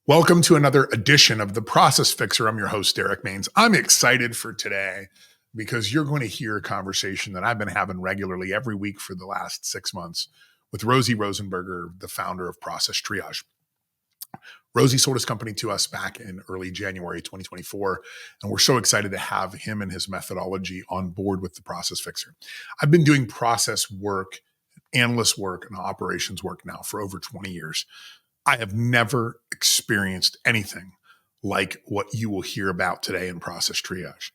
Welcome to another edition of The Process Fixer. I'm your host, Derrick Maines. I'm excited for today because you're going to hear a conversation that I've been having regularly every week for the last 6 months with Rosey Rosenberger, the founder of Process Triage. Rosie sold his company to us back in early January 2024, and we're so excited to have him and his methodology on board with the Process Fixer. I've been doing process work, analyst work, and operations work now for over 20 years. I have never experienced anything like what you will hear about today in Process Triage.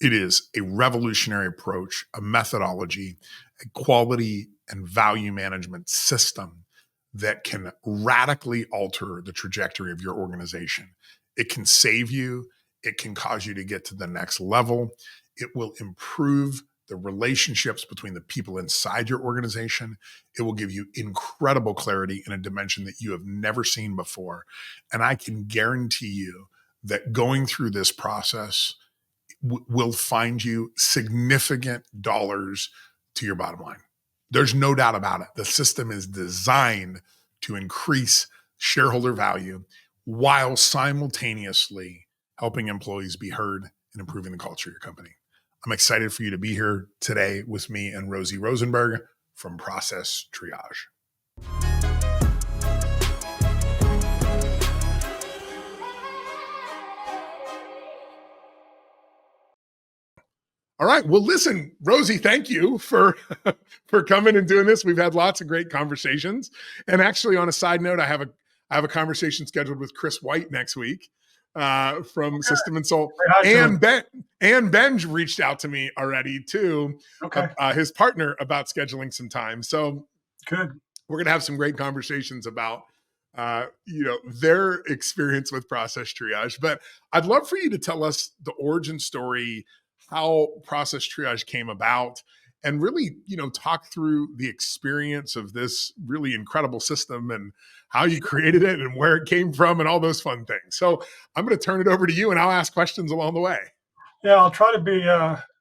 It is a revolutionary approach, a methodology, a quality and value management system that can radically alter the trajectory of your organization. It can save you. It can cause you to get to the next level. It will improve the relationships between the people inside your organization. It will give you incredible clarity in a dimension that you have never seen before. And I can guarantee you that going through this process will find you significant dollars to your bottom line. There's no doubt about it. The system is designed to increase shareholder value while simultaneously helping employees be heard and improving the culture of your company. I'm excited for you to be here today with me and Rosey Rosenberger from Process Triage. All right. Well, listen, Rosie, thank you for coming and doing this. We've had lots of great conversations. And actually, on a side note, I have a conversation scheduled with Chris White next week from System and Soul. And Ben reached out to me already too, his partner, about scheduling some time. So good. We're going to have some great conversations about their experience with Process Triage. But I'd love for you to tell us the origin story, how Process Triage came about, and really, talk through the experience of this really incredible system and how you created it and where it came from and all those fun things. So I'm going to turn it over to you and I'll ask questions along the way. Yeah, I'll try to be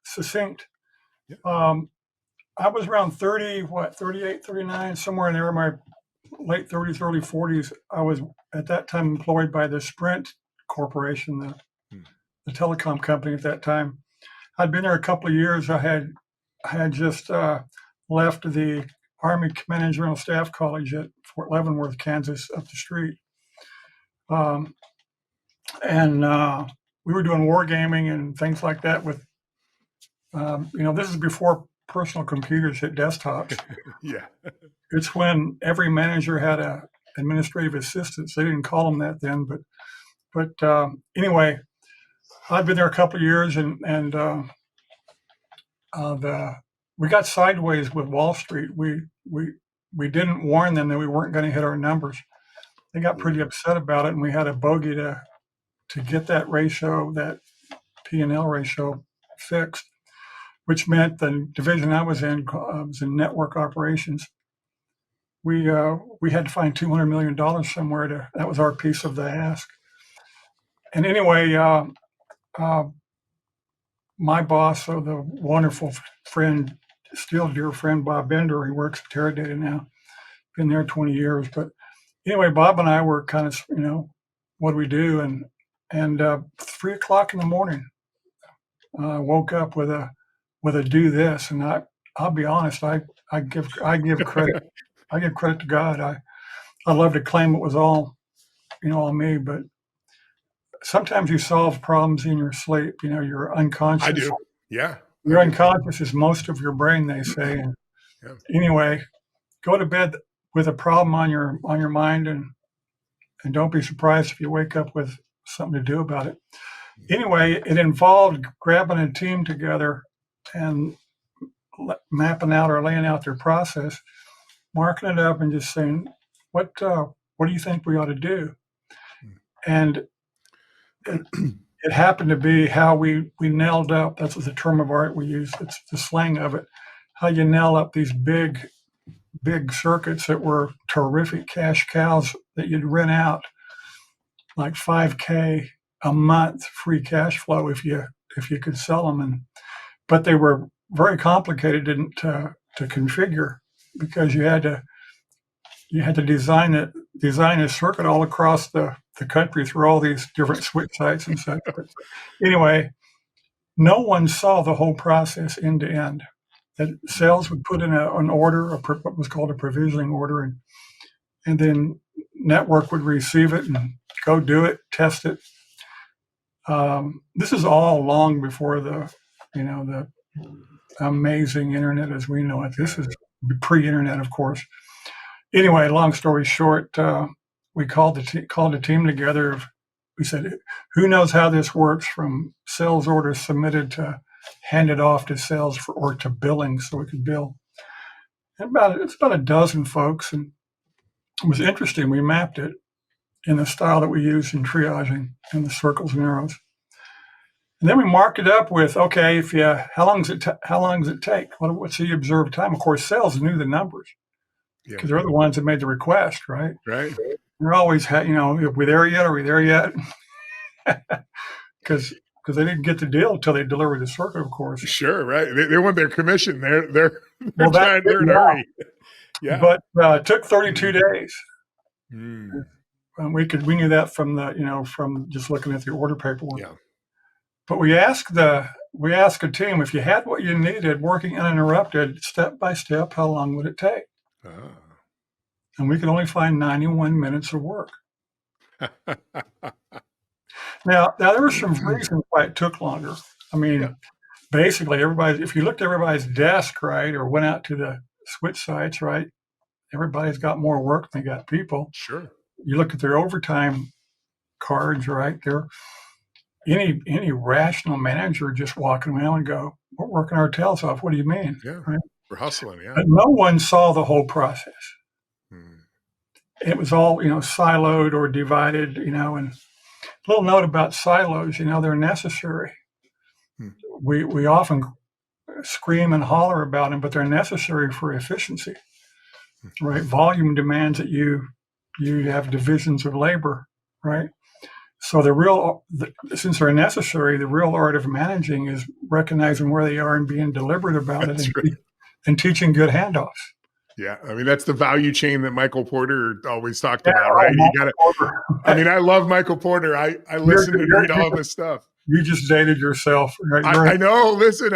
succinct. Yeah. I was around 38, 39, somewhere in there, my late 30s, early 40s. I was at that time employed by the Sprint Corporation, the telecom company at that time. I'd been there a couple of years. I had just left the Army Command and General Staff College at Fort Leavenworth, Kansas, up the street. And we were doing wargaming and things like that with, this is before personal computers hit desktops. Yeah. It's when every manager had a administrative assistant. They didn't call them that then, but anyway, I'd been there a couple of years and we got sideways with Wall Street. We didn't warn them that we weren't going to hit our numbers. They got pretty upset about it, and we had a bogey to get that ratio, that P&L ratio, fixed, which meant the division I was in was in network operations. We had to find $200 million somewhere that was our piece of the ask. And anyway, my boss, so the wonderful friend, still dear friend, Bob Bender, he works at Teradata now, been there 20 years. But anyway, Bob and I were kind of, what do we do? And 3 o'clock in the morning, woke up with a do this. And I'll be honest, I give credit. I give credit to God. I love to claim it was all me, but sometimes you solve problems in your sleep. You're unconscious. I do. Yeah. Your unconscious is most of your brain, they say. And Anyway, go to bed with a problem on your mind, and don't be surprised if you wake up with something to do about it. Anyway, it involved grabbing a team together and mapping out or laying out their process, marking it up, and just saying, what do you think we ought to do? And it happened to be how we nailed up. That's the term of art we use. It's the slang of it. How you nail up these big circuits that were terrific cash cows that you'd rent out, like $5K a month free cash flow if you could sell them. But they were very complicated to configure, because you had to you had to design a circuit all across the country through all these different switch sites and such. But anyway, no one saw the whole process end to end. That sales would put in an order, what was called a provisioning order, and then network would receive it and go do it, test it. This is all long before the amazing internet as we know it. This is pre-internet, of course. Anyway, long story short, we called a team together. We said, who knows how this works from sales orders submitted to handed off to sales or to billing so we could bill. And it's about a dozen folks, and it was interesting. We mapped it in the style that we use in triaging in the circles and arrows. And then we marked it up with, okay, how long does it take? What's the observed time? Of course, sales knew the numbers because they're the ones that made the request, right? Right. They're always, are we there yet? Are we there yet? Because they didn't get the deal until they delivered the circuit, of course. Sure, right. They want their commission. They're in a hurry. Yeah. But it took 32 days. We knew that from just looking at the order paperwork. Yeah. But we asked a team, if you had what you needed working uninterrupted, step by step, how long would it take? And we could only find 91 minutes of work. Now there were some reasons why it took longer. I mean, basically if you looked at everybody's desk, right, or went out to the switch sites, right, everybody's got more work than they got people. Sure. You look at their overtime cards, right, there. Any rational manager just walking around and go, we're working our tails off. What do you mean? Yeah, right? We're hustling, yeah. But no one saw the whole process. It was all, siloed or divided, and a little note about silos, they're necessary. We often scream and holler about them, but they're necessary for efficiency, right? Volume demands that you have divisions of labor, right? So since they're necessary, the real art of managing is recognizing where they are and being deliberate about it and teaching good handoffs. Yeah, I mean, that's the value chain that Michael Porter always talked about, right? I love Michael Porter. I listen and read all this stuff. You just dated yourself. Right? I know. Listen,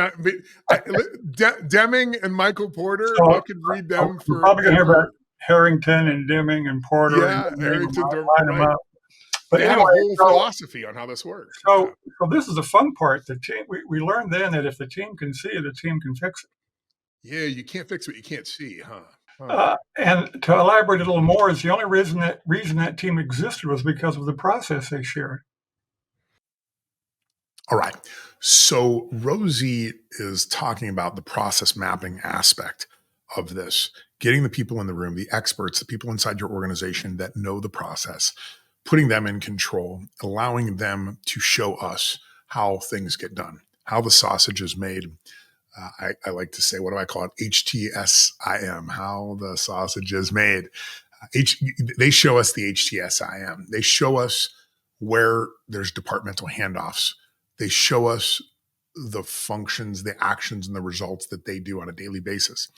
Deming and Michael Porter, I could read them for. Probably going to hear about Harrington and Deming and Porter. Yeah, Harrington. Right. But they have a whole philosophy on how this works. So this is the fun part. The team, we learned then that if the team can see it, the team can fix it. Yeah, you can't fix what you can't see, huh? And to elaborate a little more, is the only reason that team existed was because of the process they shared. All right. So Rosie is talking about the process mapping aspect of this, getting the people in the room, the experts, the people inside your organization that know the process, putting them in control, allowing them to show us how things get done, how the sausage is made. I like to say, what do I call it? HTSIM, how the sausage is made. They show us the HTSIM. They show us where there's departmental handoffs. They show us the functions, the actions, and the results that they do on a daily basis.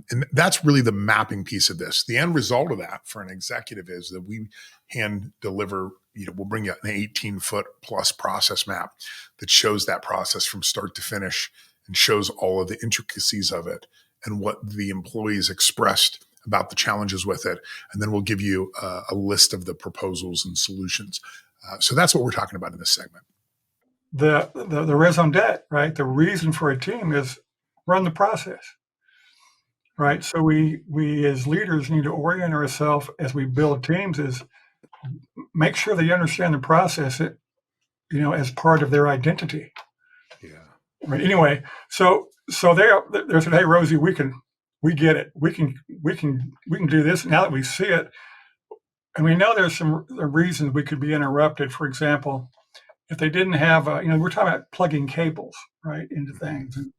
And that's really the mapping piece of this. The end result of that for an executive is that we hand deliver, we'll bring you an 18-foot plus process map that shows that process from start to finish and shows all of the intricacies of it and what the employees expressed about the challenges with it. And then we'll give you a list of the proposals and solutions. So that's what we're talking about in this segment. The raison d'etre, right? The reason for a team is run the process, right? So we as leaders need to orient ourselves as we build teams is make sure they understand the process, as part of their identity. Yeah. Right. Anyway, so they said, "Hey, Rosie, we get it. We can do this now that we see it." And we know there's some reasons we could be interrupted. For example, if they didn't have, we're talking about plugging cables, right, into things and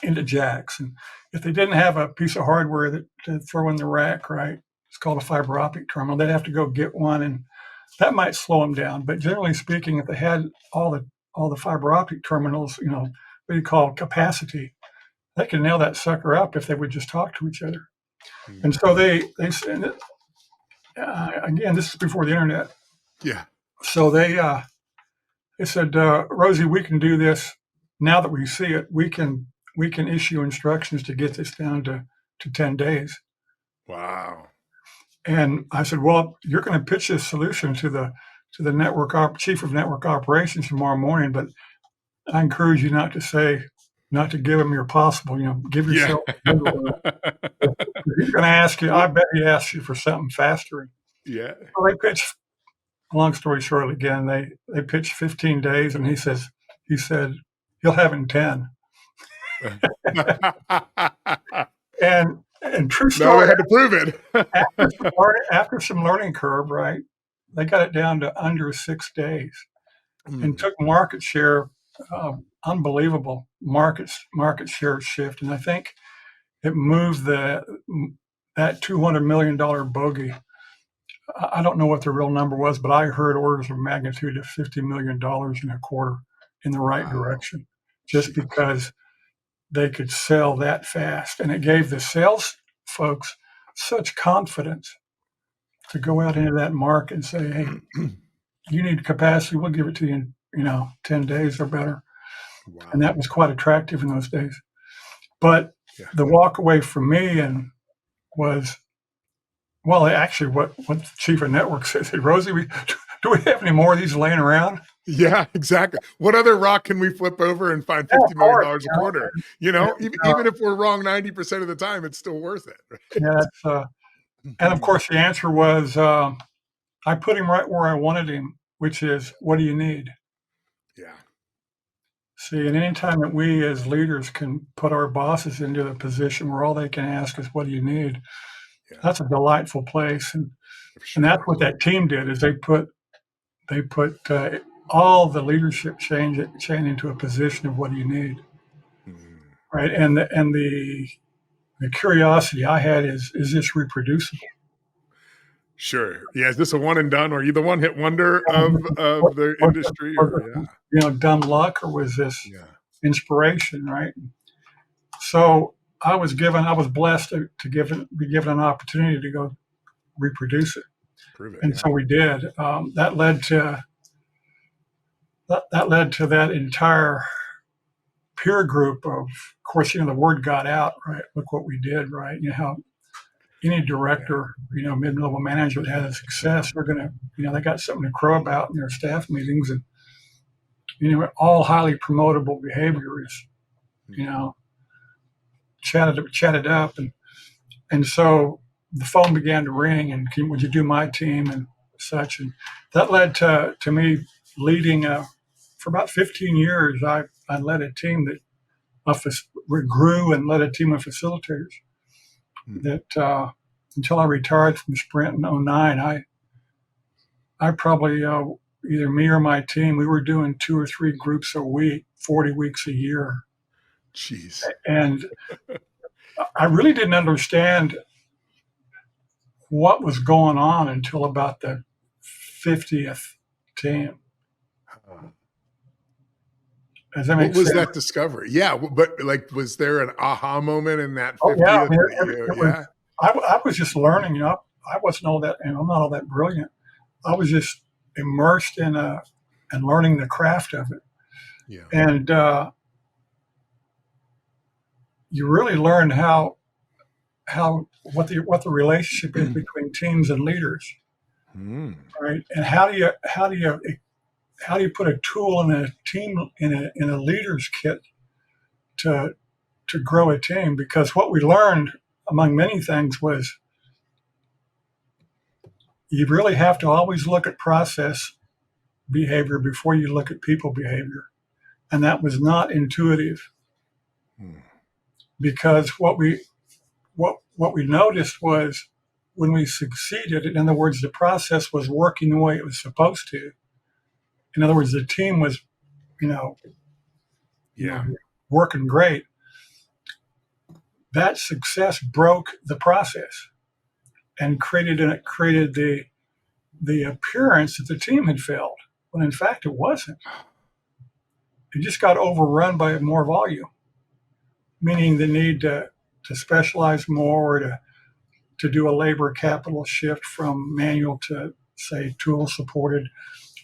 into jacks. And if they didn't have a piece of hardware to throw in the rack, right, it's called a fiber optic terminal. They'd have to go get one, and that might slow them down. But generally speaking, if they had all the fiber optic terminals, what you call capacity, they could nail that sucker up if they would just talk to each other. And so they said, again, this is before the internet. Yeah. So they said, Rosie, we can do this now that we see it. We can issue instructions to get this down to 10 days. Wow. And I said, well, you're going to pitch this solution to the chief of network operations tomorrow morning, but I encourage you not to give him your possible, give yourself. Yeah. He's going to ask you, I bet he asks you for something faster. Yeah. Well, they pitched, long story short, again, they pitched 15 days, and he said, he'll have it in 10. And true story. No, they had to prove it. after some learning curve, right? They got it down to under 6 days and took market share, unbelievable market share shift. And I think it moved that $200 million bogey. I don't know what the real number was, but I heard orders of magnitude of $50 million in a quarter in the right direction, just because they could sell that fast. And it gave the sales folks such confidence to go out into that market and say, hey, you need capacity, we'll give it to you in 10 days or better. Wow. And that was quite attractive in those days. But the walk away from me was, well, actually what the chief of network said, hey, Rosie, do we have any more of these laying around? Yeah, exactly. What other rock can we flip over and find $50 million a quarter? Even if we're wrong 90% of the time, it's still worth it. Right? Yeah. And of course, the answer was, I put him right where I wanted him, which is, what do you need? Yeah. See, and anytime that we as leaders can put our bosses into a position where all they can ask is, what do you need? Yeah. That's a delightful place. And that's what that team did, is they put all the leadership chain into a position of, what do you need? Right. And the curiosity I had is this reproducible? Sure. Yeah. Is this a one and done? Are you the one hit wonder of the industry? Dumb luck, or was this inspiration? Right. So I was blessed to be given an opportunity to go reproduce it. Prove it. And so we did. That led to that entire peer group of course, the word got out, right? Look what we did, right? How any director, mid-level manager that had a success, they're going to, they got something to crow about in their staff meetings, and, all highly promotable behavior is, chatted up. And so the phone began to ring, and would you do my team and such? And that led to me leading for about 15 years. I led a team that grew and led a team of facilitators that until I retired from Sprint in 2009, I probably either me or my team, we were doing 2 or 3 groups a week, 40 weeks a year. Jeez. And I really didn't understand what was going on until about the 50th team. What was that discovery? Yeah, but was there an aha moment in that 50th? I was just learning. I wasn't all that, I'm not all that brilliant. I was just immersed in and learning the craft of it. Yeah. And you really learn what the relationship is between teams and leaders, right? And how do you put a tool in a team in a leader's kit to grow a team? Because what we learned, among many things, was you really have to always look at process behavior before you look at people behavior, and that was not intuitive. Because what we noticed was, when we succeeded, in other words, the process was working the way it was supposed to. In other words, the team was, working great. That success broke the process and created the appearance that the team had failed, when in fact it wasn't. It just got overrun by more volume, meaning the need to specialize more, to do a labor capital shift from manual to, say, tool supported,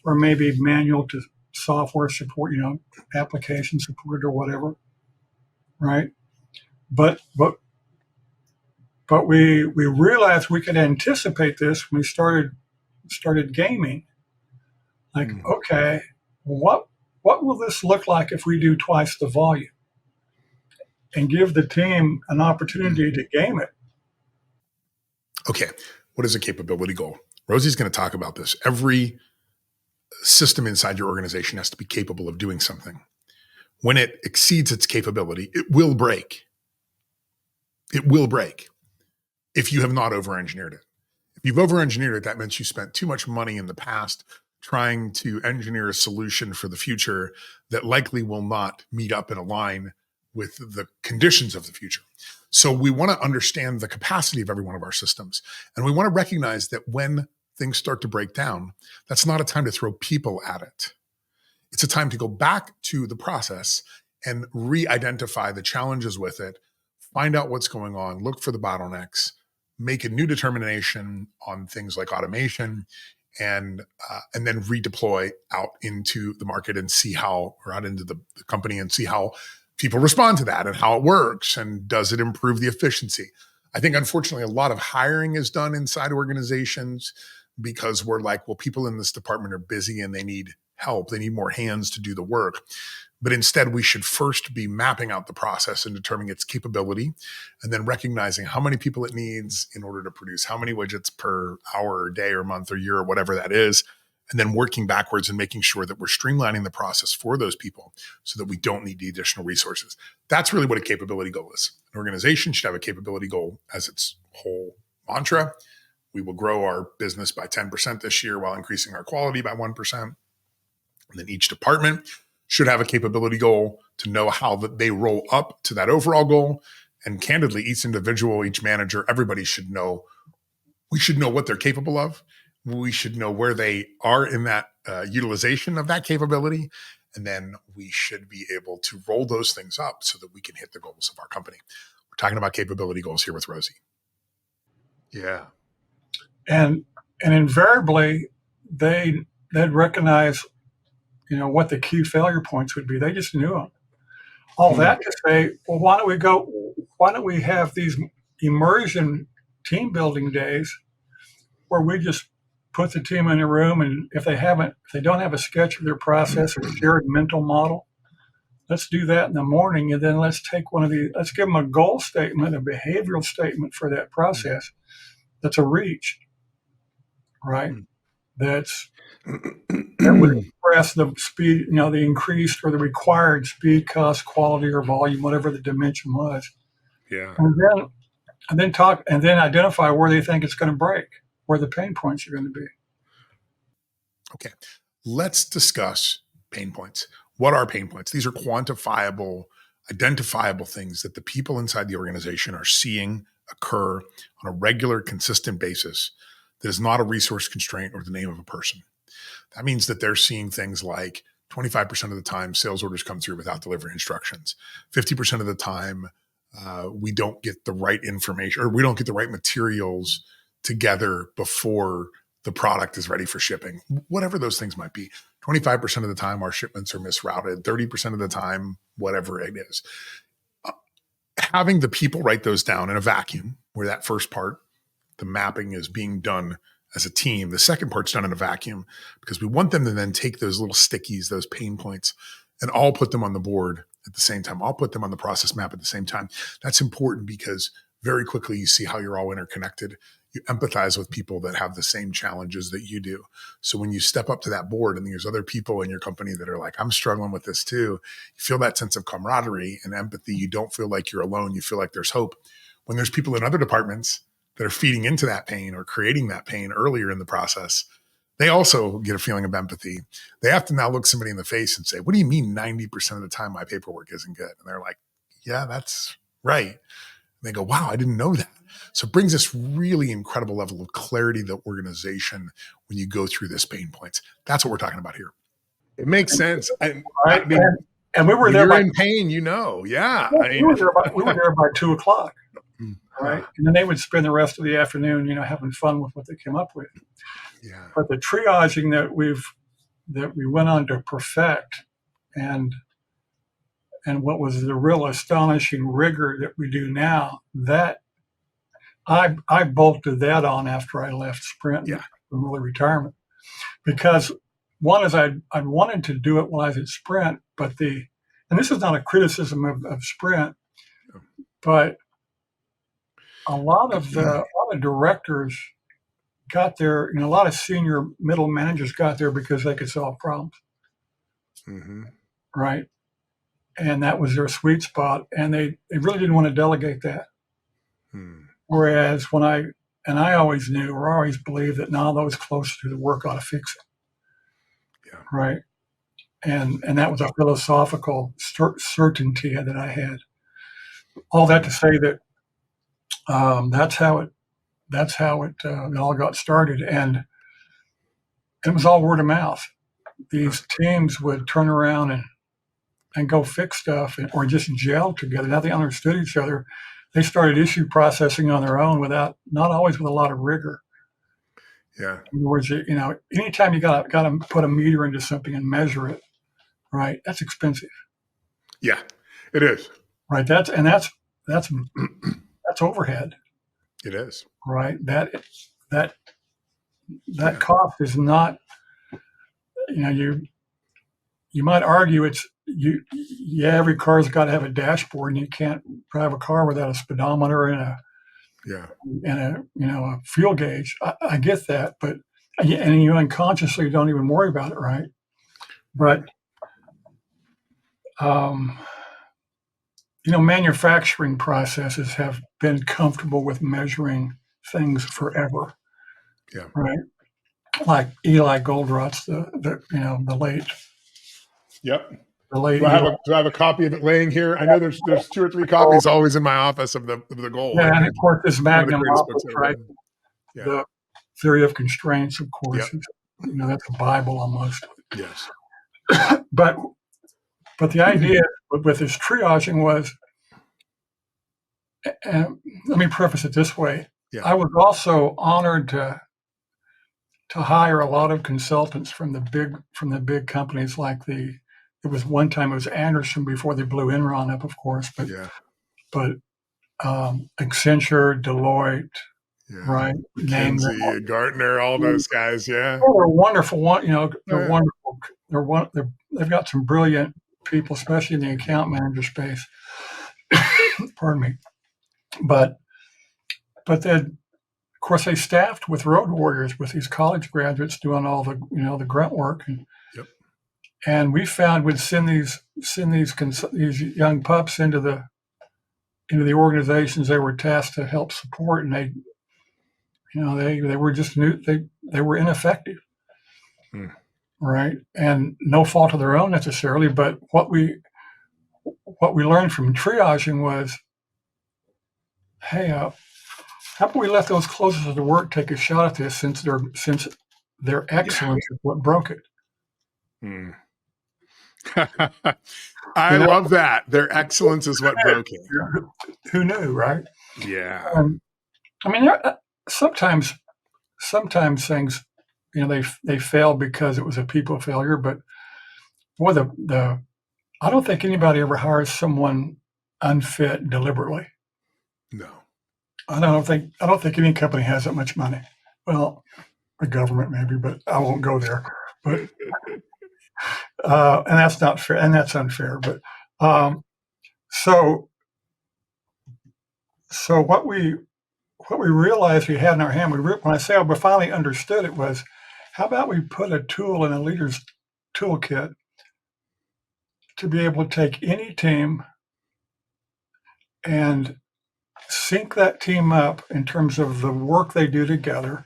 or maybe manual to software support, application supported or whatever, right? But we realized we could anticipate this when we started gaming. Like, okay, what will this look like if we do twice the volume? And give the team an opportunity to game it. Okay, what is a capability goal? Rosie's going to talk about this. Every system inside your organization has to be capable of doing something. When it exceeds its capability, it will break. It will break if you have not over-engineered it. If you've over-engineered it, that means you spent too much money in the past trying to engineer a solution for the future that likely will not meet up and align with the conditions of the future. So we want to understand the capacity of every one of our systems. And we want to recognize that when things start to break down, that's not a time to throw people at it. It's a time to go back to the process and re-identify the challenges with it, find out what's going on, look for the bottlenecks, make a new determination on things like automation, and then redeploy out into the market and see how, or out into the company and see how people respond to that and how it works and does it improve the efficiency. I think, unfortunately, a lot of hiring is done inside organizations because we're like, well, people in this department are busy and they need help. They need more hands to do the work. But instead, we should first be mapping out the process and determining its capability, and then recognizing how many people it needs in order to produce how many widgets per hour or day or month or year or whatever that is, and then working backwards and making sure that we're streamlining the process for those people so that we don't need the additional resources. That's really what a capability goal is. An organization should have a capability goal as its whole mantra. We will grow our business by 10% this year while increasing our quality by 1%. And then each department should have a capability goal to know how that they roll up to that overall goal. And candidly, each individual, each manager, everybody should know. We should know what they're capable of. We should know where they are in that utilization of that capability. And then we should be able to roll those things up so that we can hit the goals of our company. We're talking about capability goals here with Rosie. Yeah. And invariably, they'd recognize what the key failure points would be. They just knew them. All that to say, well, why don't we have these immersion team building days where we just put the team in a room, and if they don't have a sketch of their process or shared mental model, let's do that in the morning, and then let's give them a goal statement, a behavioral statement for that process. That's a reach, right? That would express the speed, the increased or the required speed, cost, quality, or volume, whatever the dimension was. Yeah. And then identify where they think it's going to break, where the pain points are going to be. Okay. Let's discuss pain points. What are pain points? These are quantifiable, identifiable things that the people inside the organization are seeing occur on a regular, consistent basis that is not a resource constraint or the name of a person. That means that they're seeing things like 25% of the time sales orders come through without delivery instructions. 50% of the time we don't get the right information, or we don't get the right materials together before the product is ready for shipping. Whatever those things might be. 25% of the time our shipments are misrouted. 30% of the time, whatever it is. Having the people write those down in a vacuum, where that first part, the mapping, is being done as a team. The second part's done in a vacuum because we want them to then take those little stickies, those pain points, and all put them on the board at the same time. I'll put them on the process map at the same time. That's important because very quickly you see how you're all interconnected. You empathize with people that have the same challenges that you do. So when you step up to that board and there's other people in your company that are like, I'm struggling with this too, you feel that sense of camaraderie and empathy. You don't feel like you're alone. You feel like there's hope. When there's people in other departments that are feeding into that pain or creating that pain earlier in the process, they also get a feeling of empathy. They have to now look somebody in the face and say, what do you mean 90% of the time my paperwork isn't good? And they're like, yeah, that's right. And they go, wow, I didn't know that. So it brings this really incredible level of clarity to the organization when you go through this pain points. That's what we're talking about here. It makes sense. And we were there you're in pain, Yeah. We were there by 2:00. right? And then they would spend the rest of the afternoon, having fun with what they came up with. Yeah. But the triaging that we went on to perfect, and what was the real astonishing rigor that we do now, that I bolted that on after I left Sprint from early retirement, because one is I wanted to do it while I was at Sprint, and this is not a criticism of Sprint, but a lot of directors got there, a lot of senior middle managers got there because they could solve problems, right? And that was their sweet spot, and they really didn't want to delegate that. Whereas I always knew, or always believed, that now those closer to the work ought to fix it. Yeah. Right. And that was a philosophical certainty that I had. All that to say that that's how it all got started, and it was all word of mouth. These teams would turn around and go fix stuff, or just gel together. Now they understood each other. They started issue processing on their own, not always with a lot of rigor. Yeah. In other words, anytime you got to put a meter into something and measure it, right? That's expensive. Yeah, it is. Right. That's overhead. It is. Right. That cost is not. You might argue every car's got to have a dashboard, and you can't drive a car without a speedometer and a fuel gauge. I get that, but you unconsciously don't even worry about it, right? But manufacturing processes have been comfortable with measuring things forever. Yeah. Right. Like Eli Goldratt's the late. Yep. The late. Do I have a copy of it laying here? I know there's 2 or 3 copies always in my office of the goal. Yeah, and of course this magnum opus, right? Yeah. The theory of constraints, of course. Yep. That's a Bible almost. Yes. But the idea with this triaging was, let me preface it this way. Yeah. I was also honored to hire a lot of consultants from the big companies, like it was Anderson before they blew Enron up, of course, but Accenture, Deloitte, right? McKinsey, Gartner, all those guys. Yeah. Oh, they're wonderful. They're wonderful. They've got some brilliant people, especially in the account manager space. Pardon me. But then, of course, they staffed with road warriors, with these college graduates doing all the the grunt work, and we found we'd send these young pups into the organizations they were tasked to help support, and they were just they were ineffective, right? And no fault of their own necessarily, but what we learned from triaging was, hey, how about we let those closest to the work take a shot at this, since their excellence is what broke it. I love that. Their excellence is what broke it. Who knew, right? Yeah. I mean, sometimes things, they fail because it was a people failure. But boy, I don't think anybody ever hires someone unfit deliberately. No. I don't think any company has that much money. Well, the government maybe, but I won't go there. But and that's not fair, and that's unfair. But so what we realized we had in our hand, when I say we finally understood it, was, how about we put a tool in a leader's toolkit to be able to take any team and sync that team up in terms of the work they do together,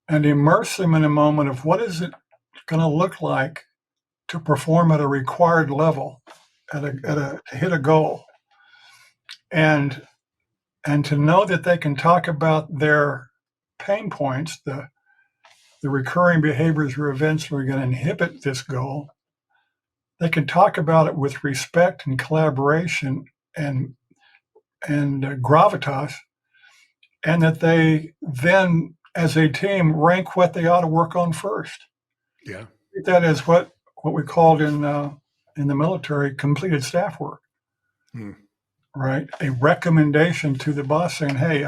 and immerse them in a moment of what is it going to look like to perform at a required level, to hit a goal, and to know that they can talk about their pain points, the recurring behaviors or events that are going to inhibit this goal. They can talk about it with respect and collaboration, and gravitas, and that they then, as a team, rank what they ought to work on first. Yeah. That is what we called in the military completed staff work. Right? A recommendation to the boss saying, "Hey,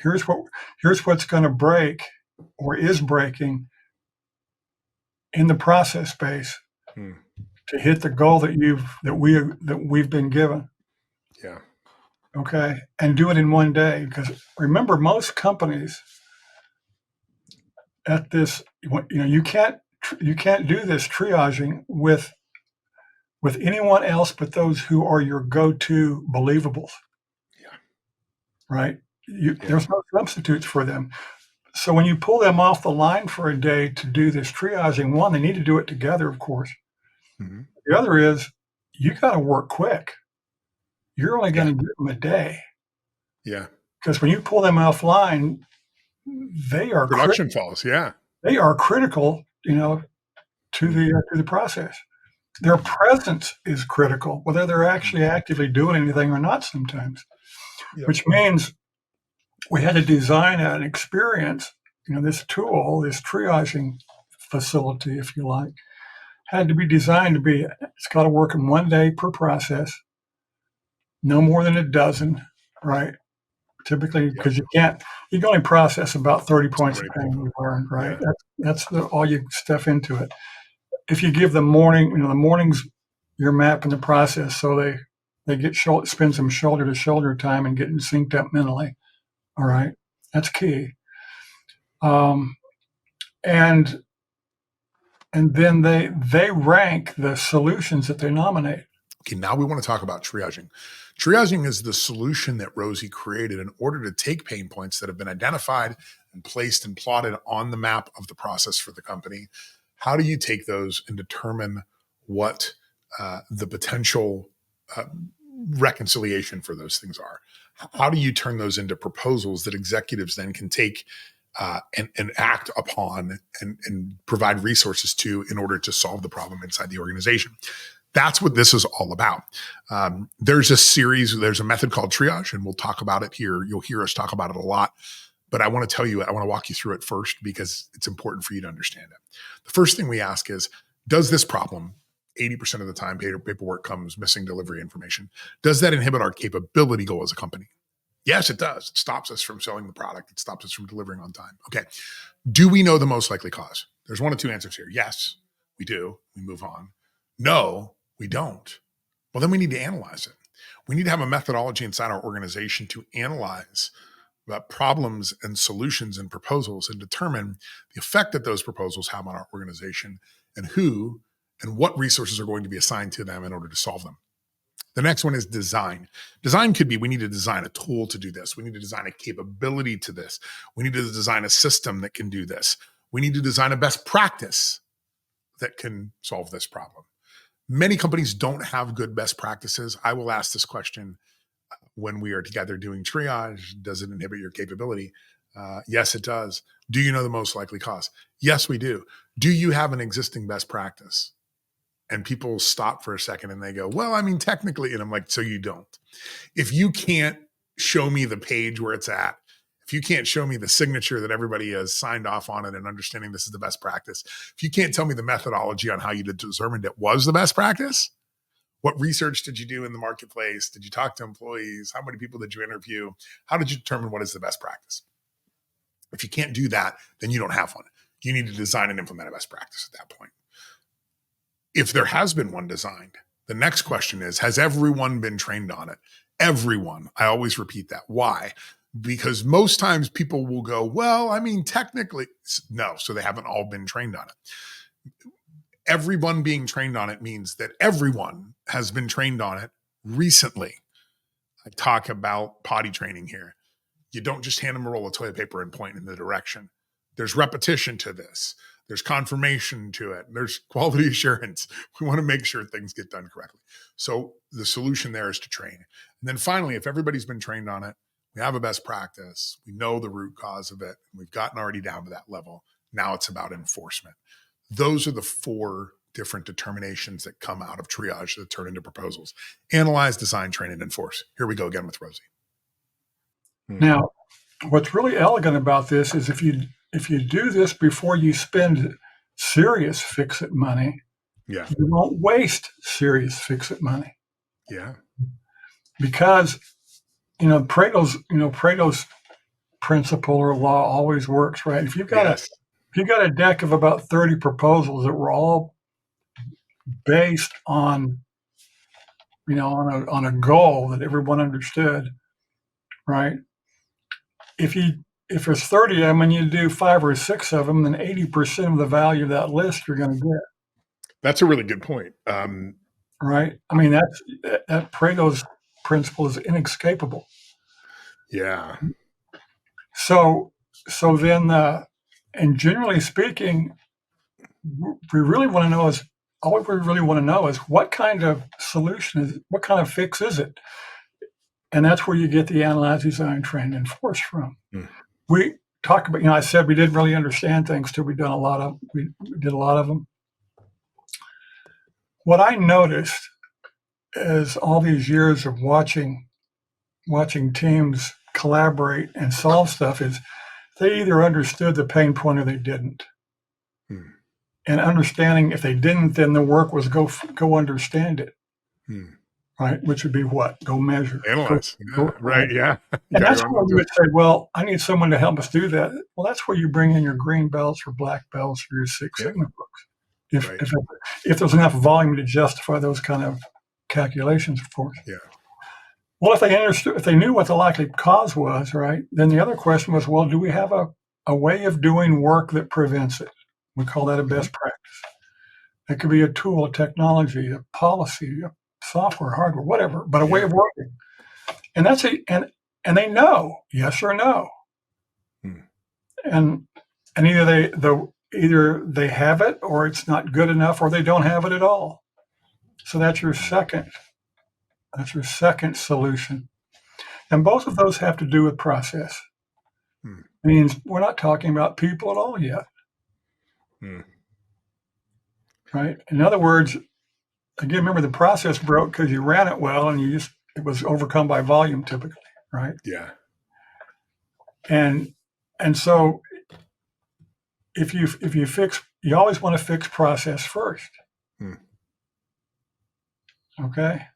here's what's going to break or is breaking in the process space to hit the goal that we've been given." Yeah. Okay, and do it in one day, because remember, most companies at this, you can't do this triaging with anyone else but those who are your go-to believables. Yeah. Right? There's no substitutes for them. So when you pull them off the line for a day to do this triaging, one, they need to do it together, of course. Mm-hmm. The other is you got to work quick. You're only going to give them a day. Yeah. Because when you pull them offline, they are production falls. Yeah. They are critical, to the process. Their presence is critical, whether they're actually actively doing anything or not sometimes, which means we had to design an experience, this tool, this triaging facility, if you like, had to be designed to be, it's got to work in 1 day per process, no more than a dozen, right? Typically, because you can only process about 30 points of pain you learn, right? Yeah. That's all you stuff into it. If you give the mornings, you're mapping the process so they spend some shoulder to shoulder time and getting synced up mentally. All right, that's key. And then they rank the solutions that they nominate. Okay, now we want to talk about triaging. Triaging is the solution that Rosie created in order to take pain points that have been identified and placed and plotted on the map of the process for the company. How do you take those and determine what the potential reconciliation for those things are? How do you turn those into proposals that executives then can take and act upon and provide resources to in order to solve the problem inside the organization? That's what this is all about. There's a method called triage, and we'll talk about it here. You'll hear us talk about it a lot, but I want to walk you through it first because it's important for you to understand it. The first thing we ask is, does this problem, 80% of the time paperwork comes missing delivery information, does that inhibit our capability goal as a company? Yes, it does. It stops us from selling the product. It stops us from delivering on time. Okay. Do we know the most likely cause? There's one of two answers here. Yes, we do. We move on. No, we don't. Well, then we need to analyze it. We need to have a methodology inside our organization to analyze problems and solutions and proposals and determine the effect that those proposals have on our organization and who and what resources are going to be assigned to them in order to solve them. The next one is design. Design could be, we need to design a tool to do this. We need to design a capability to this. We need to design a system that can do this. We need to design a best practice that can solve this problem. Many companies don't have good best practices. I will ask this question when we are together doing triage. Does it inhibit your capability? Yes, it does. Do you know the most likely cause? Yes, we do. Do you have an existing best practice? And people stop for a second and they go, well, I mean, technically, and I'm like, so you don't. If you can't show me the page where it's at, if you can't show me the signature that everybody has signed off on it and understanding this is the best practice, if you can't tell me the methodology on how you determined it was the best practice, what research did you do in the marketplace? Did you talk to employees? How many people did you interview? How did you determine what is the best practice? If you can't do that, then you don't have one. You need to design and implement a best practice at that point. If there has been one designed, the next question is, has everyone been trained on it? Everyone. I always repeat that. Why? Because most times people will go, well, I mean, technically, no. So they haven't all been trained on it. Everyone being trained on it means that everyone has been trained on it recently. I talk about potty training here. You don't just hand them a roll of toilet paper and point in the direction. There's repetition to this. There's confirmation to it. There's quality assurance. We want to make sure things get done correctly. So the solution there is to train. And then finally, if everybody's been trained on it, we have a best practice, we know the root cause of it, we've gotten already down to that level. Now it's about enforcement. Those are the four different determinations that come out of triage that turn into proposals. Analyze, design, train, and enforce. Here we go again with Rosie. Now, what's really elegant about this is if you do this before you spend serious fix-it money, you won't waste serious fix-it money. Yeah. Because Pareto's principle or law always works, right? If you've got a deck of about 30 proposals that were all based on on a goal that everyone understood, right? If there's 30 of them and you do 5 or 6 of them, then 80% of the value of that list you're going to get. That's a really good point. Right? I mean, that Pareto's principle is inescapable. Yeah. So then, and generally speaking, we really want to know is all we really want to know is what kind of solution what kind of fix is it? And that's where you get the analyze, design, train, enforce from. We talk about, I said we didn't really understand things till we did a lot of them. What I noticed is all these years of watching teams collaborate and solve stuff is they either understood the pain point or they didn't. And understanding if they didn't, then the work was go understand it. Right? Which would be what? Go measure. Analyze. Right, yeah. And that's where you would say, well, I need someone to help us do that. Well, that's where you bring in your green belts or black belts or your Six Sigma books. If there's enough volume to justify those kind of calculations, of course. Yeah. Well, if they knew what the likely cause was, right, then the other question was, well, do we have a way of doing work that prevents it? We call that a best practice. It could be a tool, a technology, a policy, a software, hardware, whatever, but a way of working. And that's and they know, yes or no. And either they have it or it's not good enough or they don't have it at all. So that's your second solution. And both of those have to do with process. Means we're not talking about people at all yet. Right? In other words, again, remember the process broke because you ran it well and it was overcome by volume typically, right? Yeah. And so if you fix, you always want to fix process first. Okay?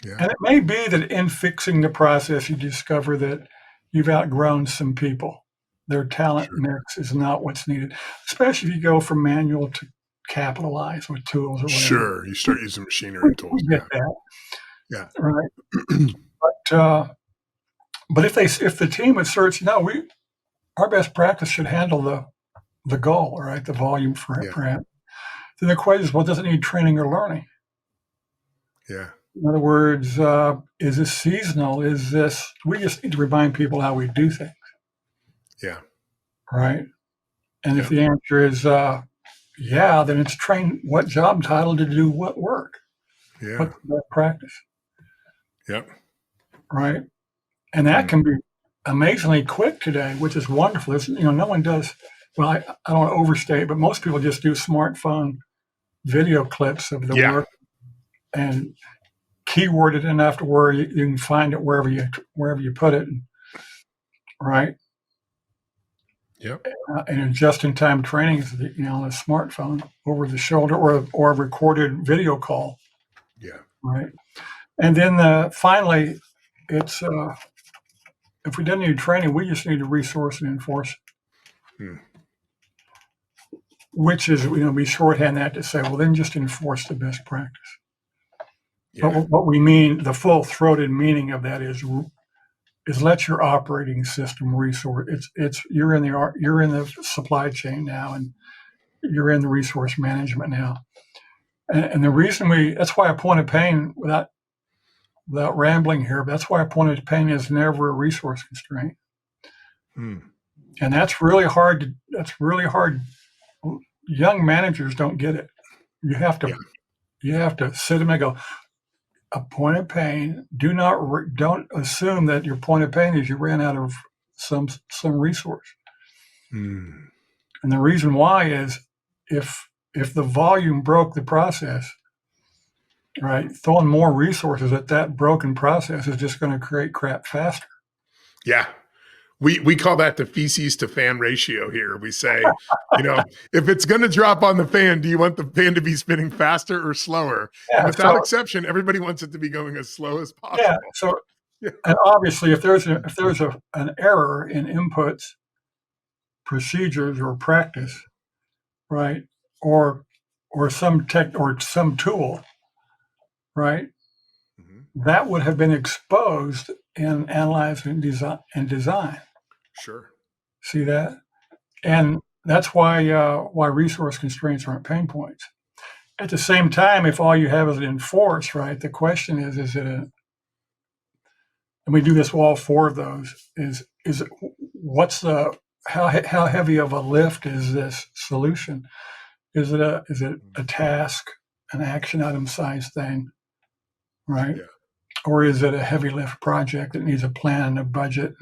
Yeah. And it may be that in fixing the process, you discover that you've outgrown some people. Their talent mix is not what's needed, especially if you go from manual to capitalize with tools or whatever. Sure, you start using machinery tools. We get that. Yeah. Right. But if the team asserts, no, our best practice should handle the goal, right? The volume for it. Then the question is, well, does it need training or learning? Yeah. In other words, is this seasonal? We just need to remind people how we do things. Yeah. Right. And if the answer is, then it's train what job title to do what work. Yeah. What's the best practice? Yep. Right. And that can be amazingly quick today, which is wonderful. No one does, well, I don't want to overstate, but most people just do smartphone video clips of the work and keyword it enough to where you can find it wherever you put it. Right. Yep. And just-in-time training is on a smartphone over the shoulder or a recorded video call. Yeah. Right. And then finally, it's if we don't need training, we just need to resource and enforce it. Which is, we shorthand that to say, well, then just enforce the best practice. Yeah. But what we mean, the full-throated meaning of that is let your operating system resource. You're in the supply chain now, and you're in the resource management now. And the reason that's why a point of pain, without rambling here, but that's why a point of pain is never a resource constraint. And that's really hard. Young managers don't get it. You have to sit them and go, a point of pain. Don't assume that your point of pain is you ran out of some resource. And the reason why is if if the volume broke the process, right, throwing more resources at that broken process is just going to create crap faster. Yeah. We call that the feces to fan ratio here. We say, if it's going to drop on the fan, do you want the fan to be spinning faster or slower? Yeah, And without exception, everybody wants it to be going as slow as possible. Yeah. So, and obviously, if there's an error in inputs, procedures, or practice, right, or some tech or some tool, right, that would have been exposed in analyze and design. Sure. See that? And that's why resource constraints aren't pain points. At the same time, if all you have is enforce, right, the question is it a, and we do this with all four of those, is it, what's the, how heavy of a lift is this solution? Is it a task, an action item size thing, right? Yeah. Or is it a heavy lift project that needs a plan and a budget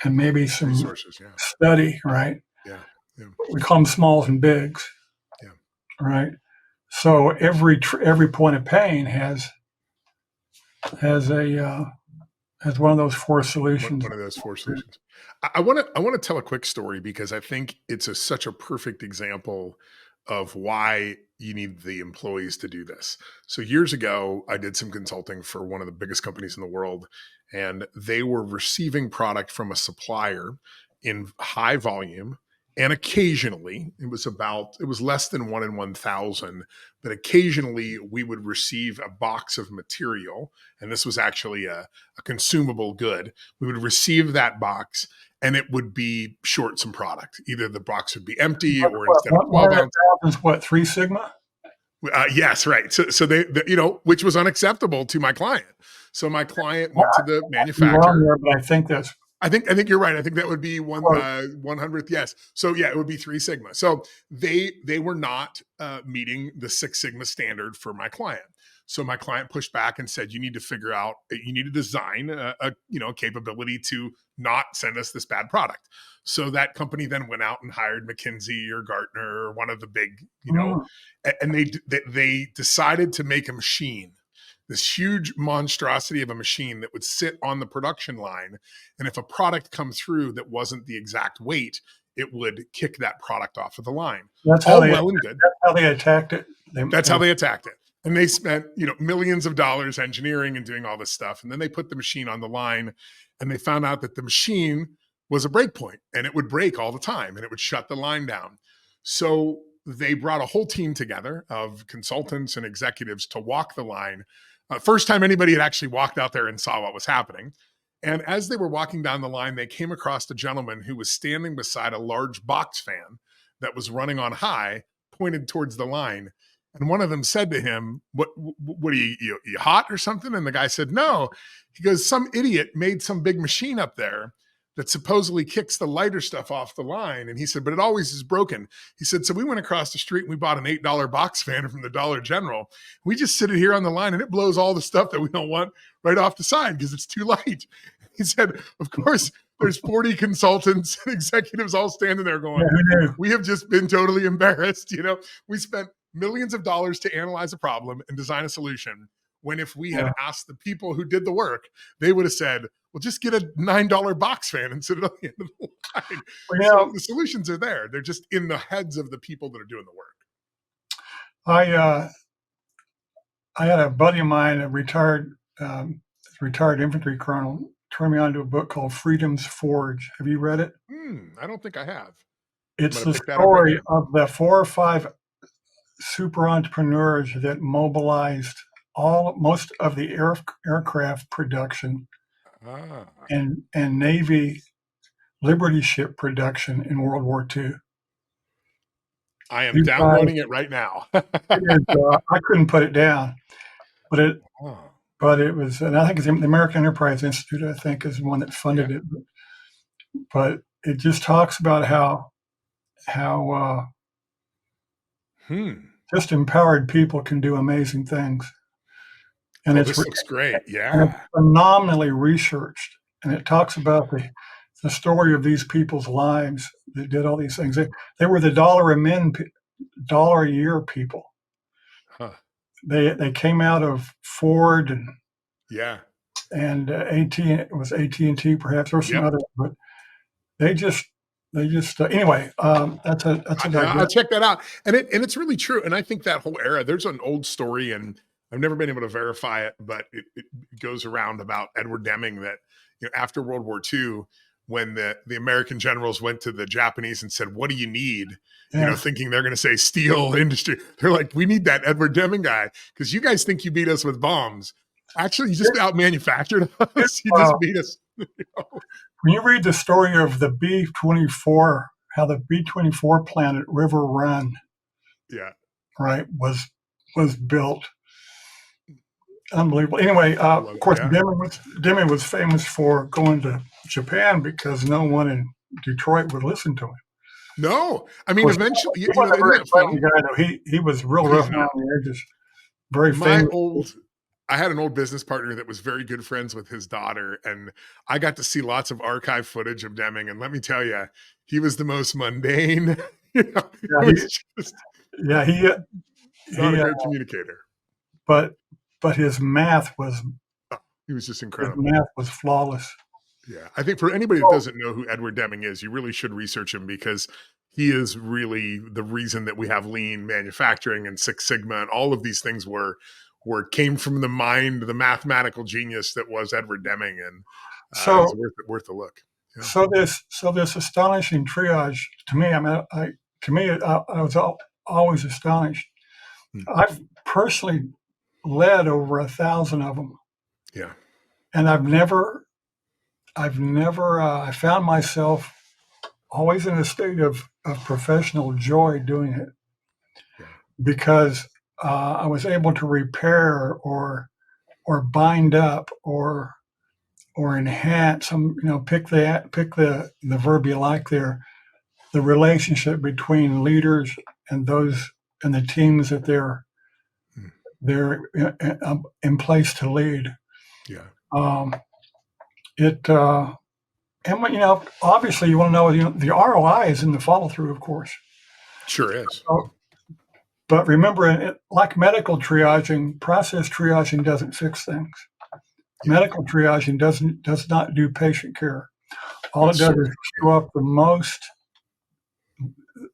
and maybe some resources, study, right? Yeah. We call them smalls and bigs. Yeah. Right. So every point of pain has one of those four solutions. One of those four solutions. I want to tell a quick story because I think it's such a perfect example of why you need the employees to do this. So years ago, I did some consulting for one of the biggest companies in the world, and they were receiving product from a supplier in high volume. And occasionally, it was less than 1 in 1,000, but occasionally we would receive a box of material. And this was actually a consumable good. We would receive that box and it would be short some product. Either the box would be empty or instead of 12 ounce. What, 3 Sigma? Yes, right. So they, which was unacceptable to my client. So my client went to the manufacturer. But I think you're right. I think that would be 100th. Yes. So yeah, it would be 3 Sigma. So they were not meeting the 6 Sigma standard for my client. So my client pushed back and said, you need to design a capability to not send us this bad product. So that company then went out and hired McKinsey or Gartner or one of the big, and they decided to make a machine, this huge monstrosity of a machine that would sit on the production line. And if a product come through that wasn't the exact weight, it would kick that product off of the line. That's how they attacked it. That's how they attacked it. And they spent, millions of dollars engineering and doing all this stuff. And then they put the machine on the line and they found out that the machine was a break point and it would break all the time and it would shut the line down. So they brought a whole team together of consultants and executives to walk the line. First time anybody had actually walked out there and saw what was happening. And as they were walking down the line, they came across a gentleman who was standing beside a large box fan that was running on high, pointed towards the line. And one of them said to him, what are you hot or something? And the guy said, no. He goes, some idiot made some big machine up there that supposedly kicks the lighter stuff off the line. And he said, but it always is broken. He said, so we went across the street and we bought an $8 box fan from the Dollar General. We just sit it here on the line and it blows all the stuff that we don't want right off the side because it's too light. He said, of course, there's 40 consultants and executives all standing there going, we have just been totally embarrassed. We spent millions of dollars to analyze a problem and design a solution. When if we had asked the people who did the work, they would have said, well, just get a $9 box fan and sit it on the end of the line. Well, so the solutions are there. They're just in the heads of the people that are doing the work. I had a buddy of mine, a retired infantry colonel, turned me on to a book called Freedom's Forge. Have you read it? I don't think I have. It's the story of the 4 or 5 super entrepreneurs that mobilized most of the aircraft production and Navy Liberty ship production in World War II. I am downloading it right now. I couldn't put it down, but it was, and I think it's the American Enterprise Institute, I think, is the one that funded it. But it just talks about how just empowered people can do amazing things. And this looks great. Yeah. And it's phenomenally researched. And it talks about the story of these people's lives that did all these things. They were the dollar a min dollar a year people. Huh. They came out of Ford and it was AT&T perhaps, or some other, but they just anyway. That's a I'll check that out, and it's really true. And I think that whole era, there's an old story, and I've never been able to verify it, but it goes around about Edward Deming that after World War II, when the American generals went to the Japanese and said, "What do you need?" Thinking they're going to say steel industry. They're like, "We need that Edward Deming guy because you guys think you beat us with bombs. Actually, you just out-manufactured us. You just beat us." When you read the story of the B-24, how the B-24 plant at River Run, right, was built, unbelievable. Anyway, of course, Deming was famous for going to Japan because no one in Detroit would listen to him. No, I mean, eventually, he wasn't a very funny guy, though. He was real rough around the edges. Very famous. I had an old business partner that was very good friends with his daughter, and I got to see lots of archive footage of Deming. And let me tell you, he was the most mundane. He was not a great communicator. But his math was. He was just incredible. His math was flawless. Yeah, I think for anybody that doesn't know who Edward Deming is, you really should research him because he is really the reason that we have lean manufacturing and Six Sigma and all of these things came from the mind, the mathematical genius that was Edward Deming, and so it's worth a look. Yeah. So this astonishing triage to me. I mean, I was always astonished. I've personally led over 1,000 of them. Yeah, and I found myself always in a state of professional joy doing it because I was able to repair or bind up or enhance pick the verb you like there, the relationship between leaders and those and the teams that they're in place to lead. Yeah. And obviously you want to know the ROI is in the follow through, of course. Sure is. But remember, like medical triaging, process triaging doesn't fix things. Medical triaging does not do patient care. All it does is show up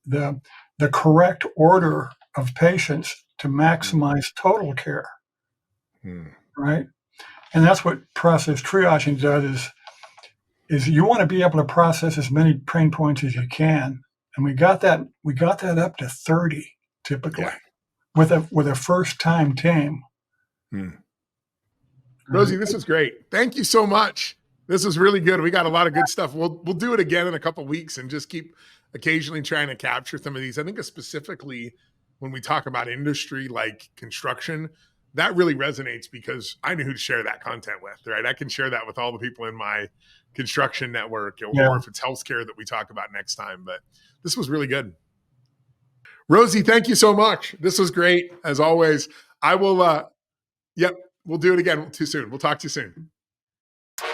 the correct order of patients to maximize total care. Right? And that's what process triaging does is you want to be able to process as many pain points as you can. And we got that up to 30 typically with a first time team. Rosie, this was great. Thank you so much. This was really good. We got a lot of good stuff. We'll do it again in a couple of weeks and just keep occasionally trying to capture some of these. I think specifically when we talk about industry like construction, that really resonates because I know who to share that content with, right? I can share that with all the people in my construction network or if it's healthcare that we talk about next time. But this was really good. Rosie, thank you so much. This was great. As always, I will, we'll do it again too soon. We'll talk to you soon.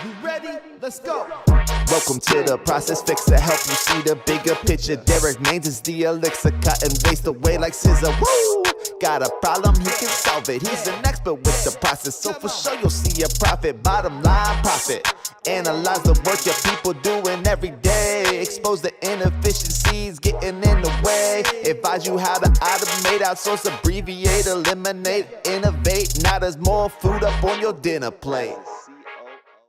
You ready? Let's go. Welcome to the Process Fixer. Help you see the bigger picture. Derrick Maines is the elixir, cutting waste away like scissor. Woo! Got a problem, he can solve it. He's an expert with the process, so for sure you'll see a profit. Bottom line profit. Analyze the work your people doing every day. Expose the inefficiencies getting in the way. Advise you how to automate, outsource, abbreviate, eliminate, innovate. Now there's more food up on your dinner plate.